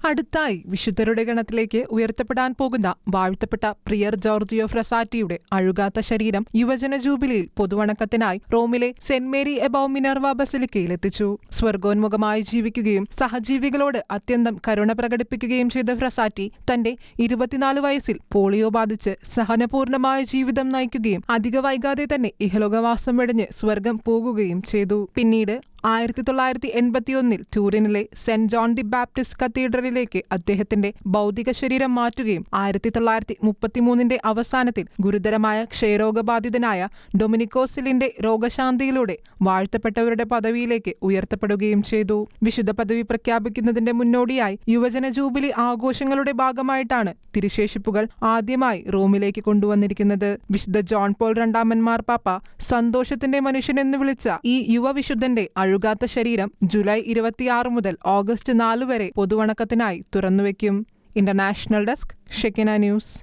അടുത്തായി വിശുദ്ധരുടെ ഗണത്തിലേക്ക് ഉയർത്തപ്പെടാൻ പോകുന്ന വാഴ്ത്തപ്പെട്ട പ്രിയർ ജോർജിയോ ഫ്രസാറ്റിയുടെ അഴുകാത്ത ശരീരം യുവജന ജൂബിലിയിൽ പൊതുവണക്കത്തിനായി റോമിലെ സെന്റ് മേരി എബൌ മിനർവ ബസിലിക്കയിലെത്തിച്ചു. സ്വർഗോന്മുഖമായി ജീവിക്കുകയും സഹജീവികളോട് അത്യന്തം കരുണ പ്രകടിപ്പിക്കുകയും ചെയ്ത ഫ്രസാറ്റി തന്റെ 24 വയസ്സിൽ പോളിയോ ബാധിച്ച് സഹനപൂർണമായ ജീവിതം നയിക്കുകയും അധിക വൈകാതെ തന്നെ ഇഹലോകവാസം വെടിഞ്ഞ് സ്വർഗം പോകുകയും ചെയ്തു. പിന്നീട് 1981 ടൂറിനിലെ സെന്റ് ജോൺ ദി ബാപ്റ്റിസ്റ്റ് കത്തീഡ്രലിലേക്ക് അദ്ദേഹത്തിന്റെ ഭൗതിക ശരീരം മാറ്റുകയും 1933 അവസാനത്തിൽ ഗുരുതരമായ ക്ഷയരോഗബാധിതനായ ഡൊമിനിക്കോസിലിന്റെ രോഗശാന്തിയിലൂടെ വാഴ്ത്തപ്പെട്ടവരുടെ പദവിയിലേക്ക് ഉയർത്തപ്പെടുകയും ചെയ്തു. വിശുദ്ധ പദവി പ്രഖ്യാപിക്കുന്നതിന്റെ മുന്നോടിയായി യുവജന ജൂബിലി ആഘോഷങ്ങളുടെ ഭാഗമായിട്ടാണ് തിരുശേഷിപ്പുകൾ ആദ്യമായി റോമിലേക്ക് കൊണ്ടുവന്നിരിക്കുന്നത്. വിശുദ്ധ ജോൺ പോൾ രണ്ടാമൻ മാർപ്പാപ്പ സന്തോഷത്തിന്റെ മനുഷ്യൻ എന്ന് വിളിച്ച ഈ യുവവിശുദ്ധന്റെ അഴുകാത്ത ശരീരം ജൂലൈ 26 മുതൽ ഓഗസ്റ്റ് 4 വരെ പൊതുവണക്കത്തിനായി തുറന്നുവെക്കും. International desk, Shekina news.